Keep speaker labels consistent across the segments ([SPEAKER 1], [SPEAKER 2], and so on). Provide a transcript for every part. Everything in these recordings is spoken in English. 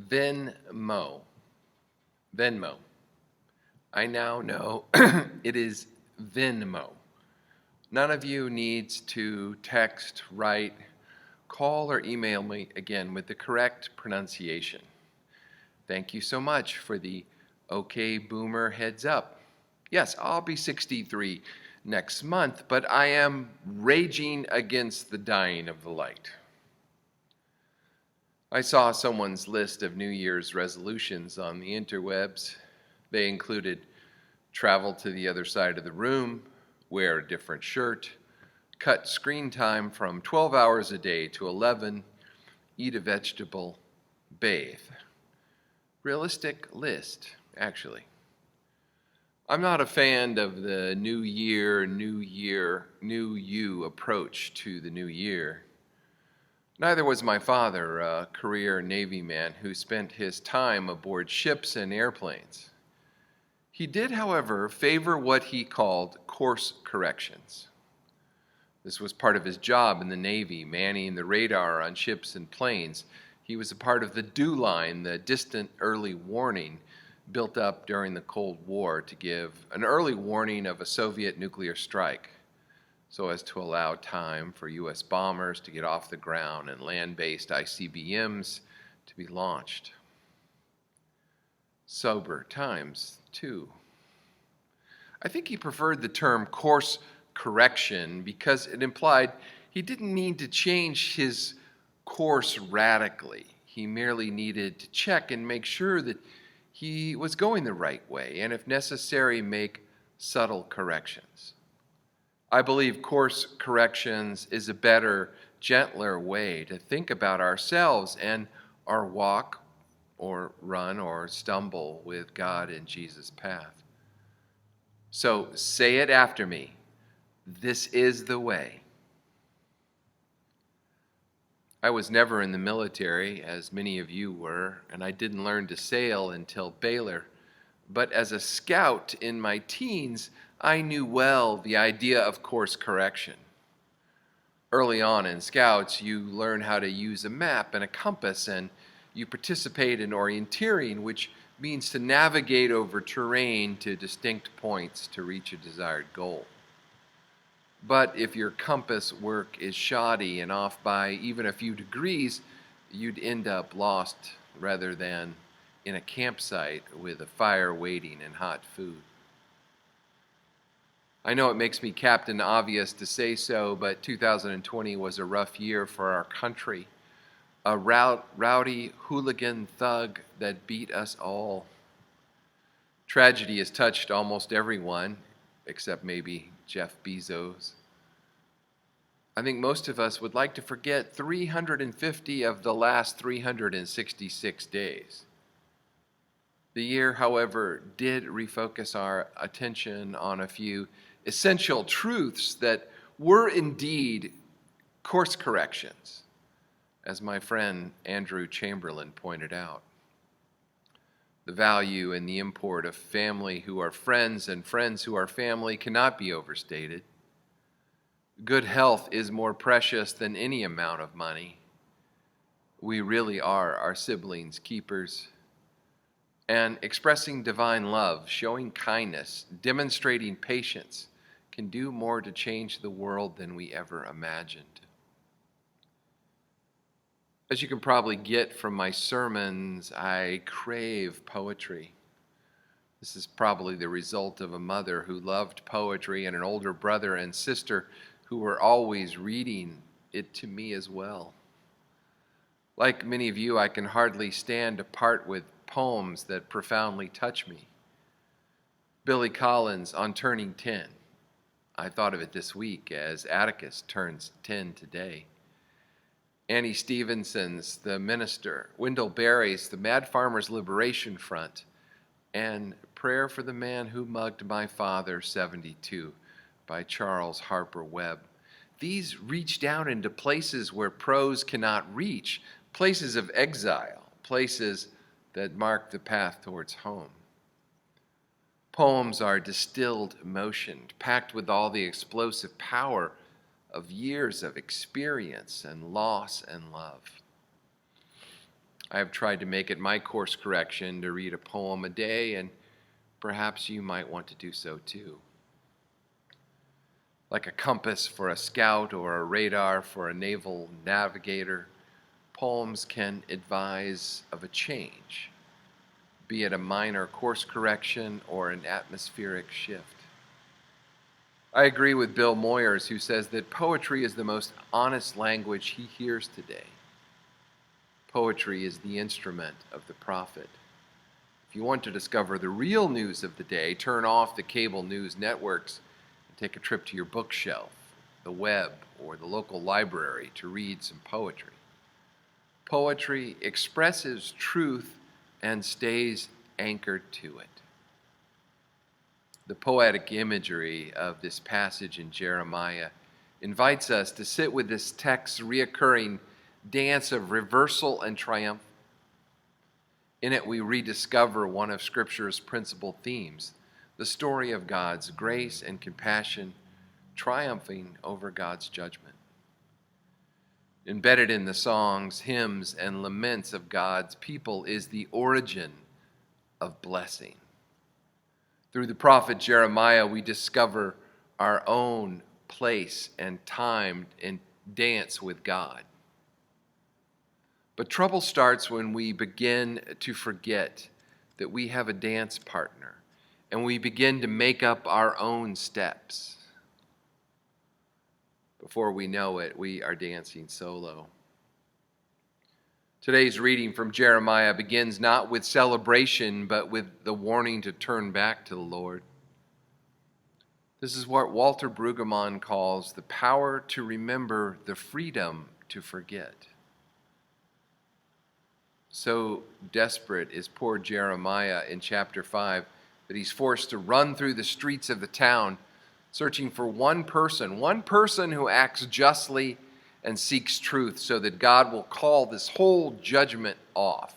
[SPEAKER 1] Venmo. Venmo. I now know it is Venmo. None of you needs to text, write, call, or email me again with the correct pronunciation. Thank you so much for the OK Boomer heads up. Yes, I'll be 63 next month, but I am raging against the dying of the light. I saw someone's list of New Year's resolutions on the interwebs. They included travel to the other side of the room, wear a different shirt, cut screen time from 12 hours a day to 11, eat a vegetable, bathe. Realistic list, actually. I'm not a fan of the new year, new you approach to the new year. Neither was my father, a career Navy man who spent his time aboard ships and airplanes. He did, however, favor what he called course corrections. This was part of his job in the Navy, manning the radar on ships and planes. He was a part of the DEW line, the distant early warning built up during the Cold War to give an early warning of a Soviet nuclear strike, so as to allow time for U.S. bombers to get off the ground and land-based ICBMs to be launched. Sober times, too. I think he preferred the term course correction because it implied he didn't need to change his course radically. He merely needed to check and make sure that he was going the right way, and if necessary, make subtle corrections. I believe course corrections is a better, gentler way to think about ourselves and our walk or run or stumble with God in Jesus' path. So say it after me. This is the way. I was never in the military, as many of you were, and I didn't learn to sail until Baylor. But as a scout in my teens, I knew well the idea of course correction. Early on in Scouts, you learn how to use a map and a compass, and you participate in orienteering, which means to navigate over terrain to distinct points to reach a desired goal. But if your compass work is shoddy and off by even a few degrees, you'd end up lost rather than in a campsite with a fire waiting and hot food. I know it makes me Captain Obvious to say so, but 2020 was a rough year for our country. A rowdy hooligan thug that beat us all. Tragedy has touched almost everyone, except maybe Jeff Bezos. I think most of us would like to forget 350 of the last 366 days. The year, however, did refocus our attention on a few essential truths that were indeed course corrections, as my friend Andrew Chamberlain pointed out. The value and the import of family who are friends and friends who are family cannot be overstated. Good health is more precious than any amount of money. We really are our siblings' keepers. And expressing divine love, showing kindness, demonstrating patience can do more to change the world than we ever imagined. As you can probably get from my sermons, I crave poetry. This is probably the result of a mother who loved poetry and an older brother and sister who were always reading it to me as well. Like many of you, I can hardly stand apart with poems that profoundly touch me. Billy Collins on turning 10. I thought of it this week as Atticus turns 10 today. Annie Stevenson's The Minister, Wendell Berry's The Mad Farmers' Liberation Front, and Prayer for the Man Who Mugged My Father, 72, by Charles Harper Webb. These reach down into places where prose cannot reach, places of exile, places that mark the path towards home. Poems are distilled emotion, packed with all the explosive power of years of experience and loss and love. I have tried to make it my course correction to read a poem a day, and perhaps you might want to do so too. Like a compass for a scout or a radar for a naval navigator, poems can advise of a change, be it a minor course correction or an atmospheric shift. I agree with Bill Moyers, who says that poetry is the most honest language he hears today. Poetry is the instrument of the prophet. If you want to discover the real news of the day, turn off the cable news networks and take a trip to your bookshelf, the web, or the local library to read some poetry. Poetry expresses truth and stays anchored to it. The poetic imagery of this passage in Jeremiah invites us to sit with this text's reoccurring dance of reversal and triumph. In it, we rediscover one of Scripture's principal themes, the story of God's grace and compassion triumphing over God's judgment. Embedded in the songs, hymns, and laments of God's people is the origin of blessing. Through the prophet Jeremiah, we discover our own place and time in dance with God. But trouble starts when we begin to forget that we have a dance partner and we begin to make up our own steps. Before we know it, we are dancing solo. Today's reading from Jeremiah begins not with celebration, but with the warning to turn back to the Lord. This is what Walter Brueggemann calls the power to remember, the freedom to forget. So desperate is poor Jeremiah in chapter 5 that he's forced to run through the streets of the town searching for one person who acts justly and seeks truth so that God will call this whole judgment off.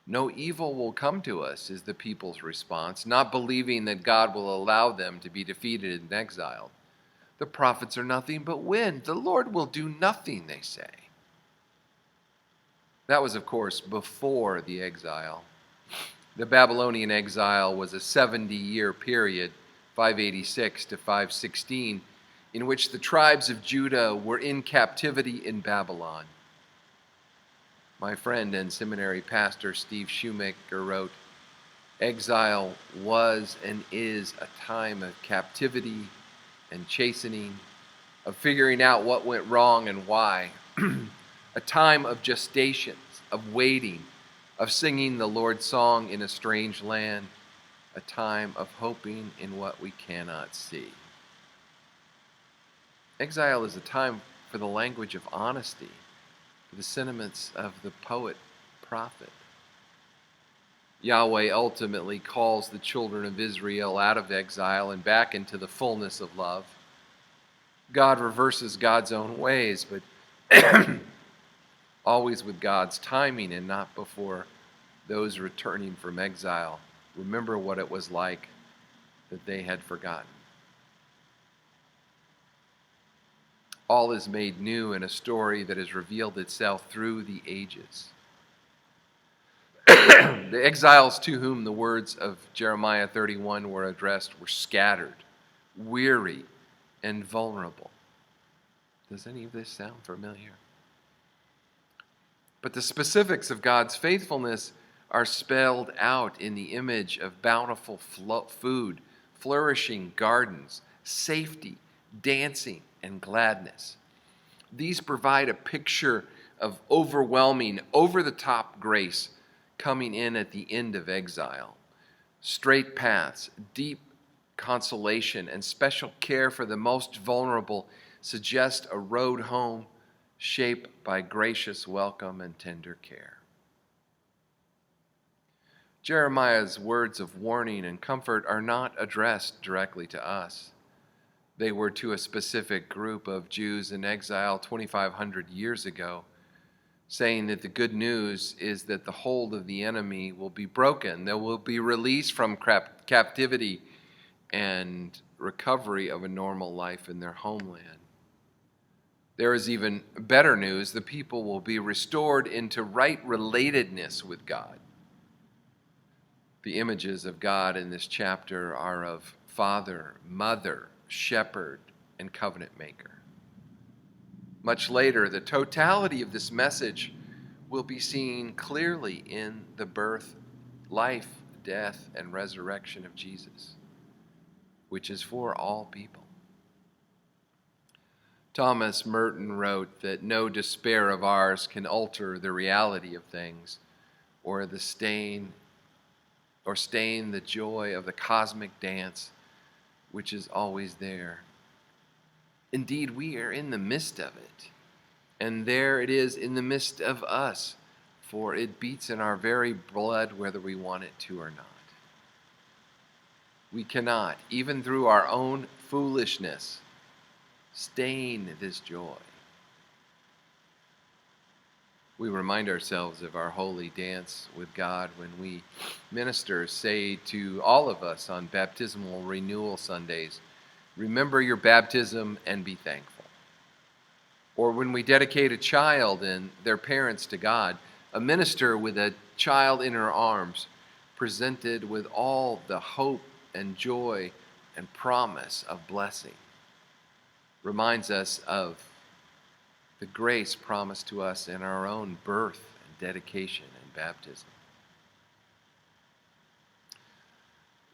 [SPEAKER 1] No evil will come to us, is the people's response, not believing that God will allow them to be defeated and exiled. The prophets are nothing but wind. The Lord will do nothing, they say. That was, of course, before the exile. The Babylonian exile was a 70-year period, 586 to 516, in which the tribes of Judah were in captivity in Babylon. My friend and seminary pastor Steve Shoemaker wrote, "Exile was and is a time of captivity and chastening, of figuring out what went wrong and why, a time of gestations, of waiting, of singing the Lord's song in a strange land, a time of hoping in what we cannot see." Exile is a time for the language of honesty, for the sentiments of the poet-prophet. Yahweh ultimately calls the children of Israel out of exile and back into the fullness of love. God reverses God's own ways, but always with God's timing and not before those returning from exile remember what it was like that they had forgotten. All is made new in a story that has revealed itself through the ages. The exiles to whom the words of Jeremiah 31 were addressed were scattered, weary, and vulnerable. Does any of this sound familiar? But the specifics of God's faithfulness are spelled out in the image of bountiful food, flourishing gardens, safety, dancing, and gladness. These provide a picture of overwhelming, over-the-top grace coming in at the end of exile. Straight paths, deep consolation, and special care for the most vulnerable suggest a road home shaped by gracious welcome and tender care. Jeremiah's words of warning and comfort are not addressed directly to us. They were to a specific group of Jews in exile 2,500 years ago, saying that the good news is that the hold of the enemy will be broken. They will be released from captivity and recovery of a normal life in their homeland. There is even better news. The people will be restored into right relatedness with God. The images of God in this chapter are of father, mother, shepherd, and covenant maker. Much later, the totality of this message will be seen clearly in the birth, life, death, and resurrection of Jesus, which is for all people. Thomas Merton wrote that no despair of ours can alter the reality of things or stain the joy of the cosmic dance which is always there. Indeed, we are in the midst of it, and there it is in the midst of us, for it beats in our very blood whether we want it to or not. We cannot, even through our own foolishness, stain this joy. We remind ourselves of our holy dance with God when we ministers say to all of us on baptismal renewal Sundays, remember your baptism and be thankful. Or when we dedicate a child and their parents to God, a minister with a child in her arms, presented with all the hope and joy and promise of blessing, reminds us of the grace promised to us in our own birth and dedication and baptism.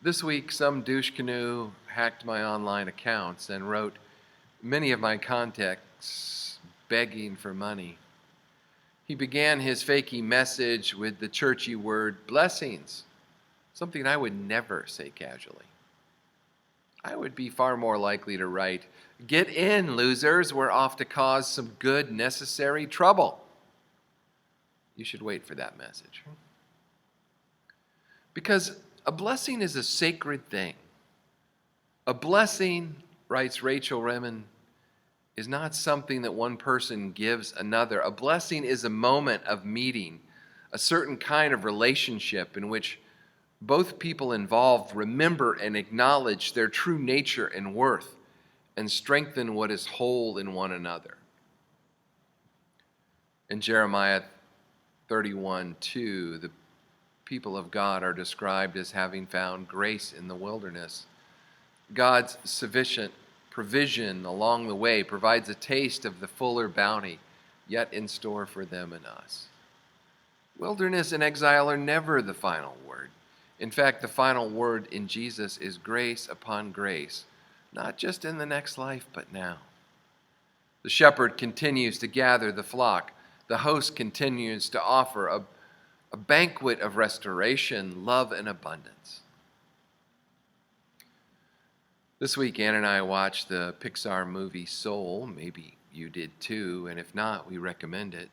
[SPEAKER 1] This week, some douche canoe hacked my online accounts and wrote many of my contacts begging for money. He began his fakey message with the churchy word blessings, something I would never say casually. I would be far more likely to write, get in, losers, we're off to cause some good, necessary trouble. You should wait for that message. Because a blessing is a sacred thing. A blessing, writes Rachel Remen, is not something that one person gives another. A blessing is a moment of meeting, a certain kind of relationship in which both people involved remember and acknowledge their true nature and worth and strengthen what is whole in one another. In Jeremiah 31:2, the people of God are described as having found grace in the wilderness. God's sufficient provision along the way provides a taste of the fuller bounty yet in store for them and us. Wilderness and exile are never the final word. In fact, the final word in Jesus is grace upon grace, not just in the next life, but now. The shepherd continues to gather the flock. The host continues to offer a banquet of restoration, love, and abundance. This week, Ann and I watched the Pixar movie Soul. Maybe you did too, and if not, we recommend it.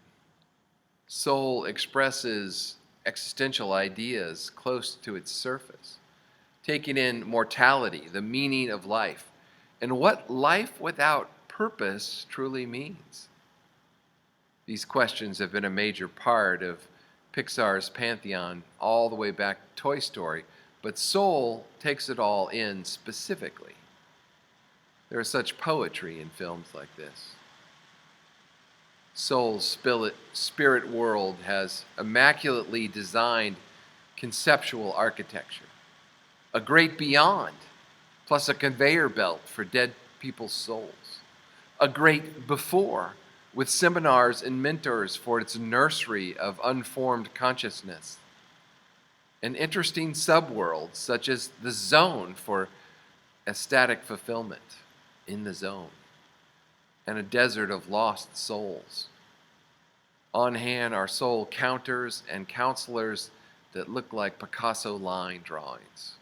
[SPEAKER 1] Soul expresses existential ideas close to its surface, taking in mortality, the meaning of life, and what life without purpose truly means. These questions have been a major part of Pixar's pantheon all the way back to Toy Story, but Soul takes it all in specifically. There is such poetry in films like this. Soul's spirit world has immaculately designed conceptual architecture, a great beyond, plus a conveyor belt for dead people's souls, a great before, with seminars and mentors for its nursery of unformed consciousness, and interesting subworlds such as the zone for ecstatic fulfillment in the zone, and a desert of lost souls. On hand are soul counters and counselors that look like Picasso line drawings.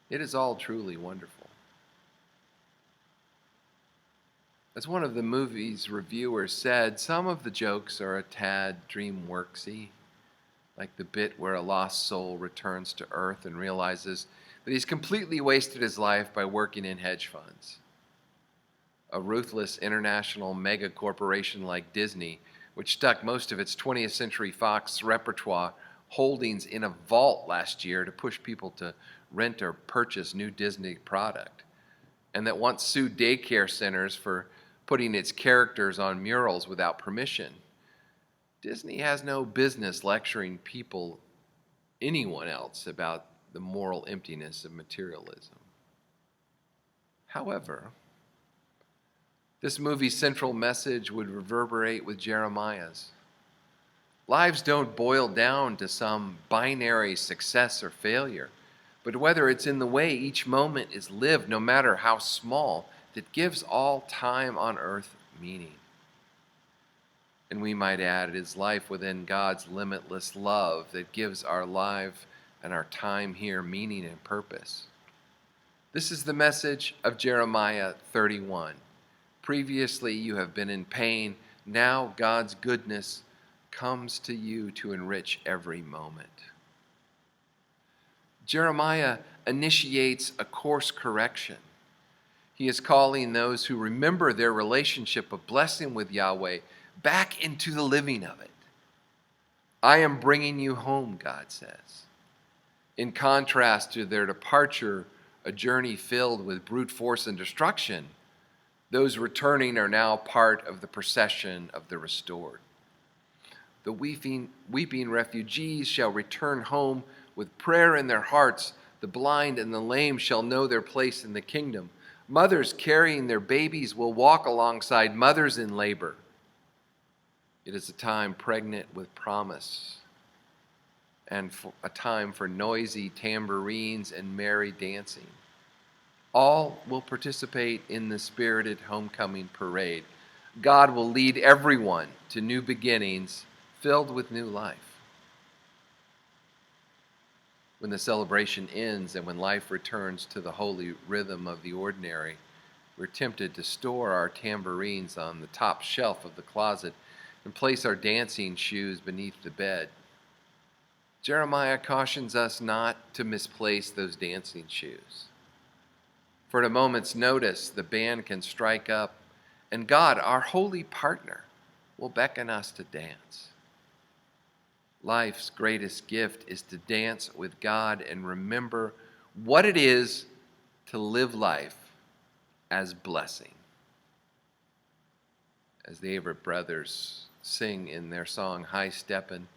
[SPEAKER 1] It is all truly wonderful. As one of the movie's reviewers said, some of the jokes are a tad DreamWorksy, like the bit where a lost soul returns to Earth and realizes that he's completely wasted his life by working in hedge funds. A ruthless international mega corporation like Disney, which stuck most of its 20th Century Fox repertoire holdings in a vault last year to push people to rent or purchase new Disney product, and that once sued daycare centers for putting its characters on murals without permission, Disney has no business lecturing anyone else, about the moral emptiness of materialism. However, this movie's central message would reverberate with Jeremiah's. Lives don't boil down to some binary success or failure, but whether it's in the way each moment is lived, no matter how small, that gives all time on earth meaning. And we might add, it is life within God's limitless love that gives our life and our time here meaning and purpose. This is the message of Jeremiah 31. Previously you have been in pain, now God's goodness comes to you to enrich every moment. Jeremiah initiates a course correction. He is calling those who remember their relationship of blessing with Yahweh back into the living of it. I am bringing you home, God says. In contrast to their departure, a journey filled with brute force and destruction, those returning are now part of the procession of the restored. The weeping refugees shall return home with prayer in their hearts. The blind and the lame shall know their place in the kingdom. Mothers carrying their babies will walk alongside mothers in labor. It is a time pregnant with promise, and a time for noisy tambourines and merry dancing. All will participate in the spirited homecoming parade. God will lead everyone to new beginnings filled with new life. When the celebration ends and when life returns to the holy rhythm of the ordinary, we're tempted to store our tambourines on the top shelf of the closet and place our dancing shoes beneath the bed. Jeremiah cautions us not to misplace those dancing shoes. For at a moment's notice, the band can strike up, and God, our holy partner, will beckon us to dance. Life's greatest gift is to dance with God and remember what it is to live life as blessing. As the Averitt brothers sing in their song, High Steppin',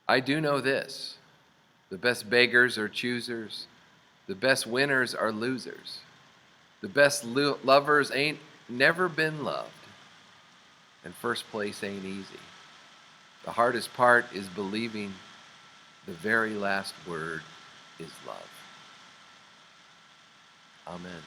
[SPEAKER 1] I do know this: the best beggars are choosers, the best winners are losers, the best lovers ain't never been loved, and first place ain't easy. The hardest part is believing. The very last word is love. Amen.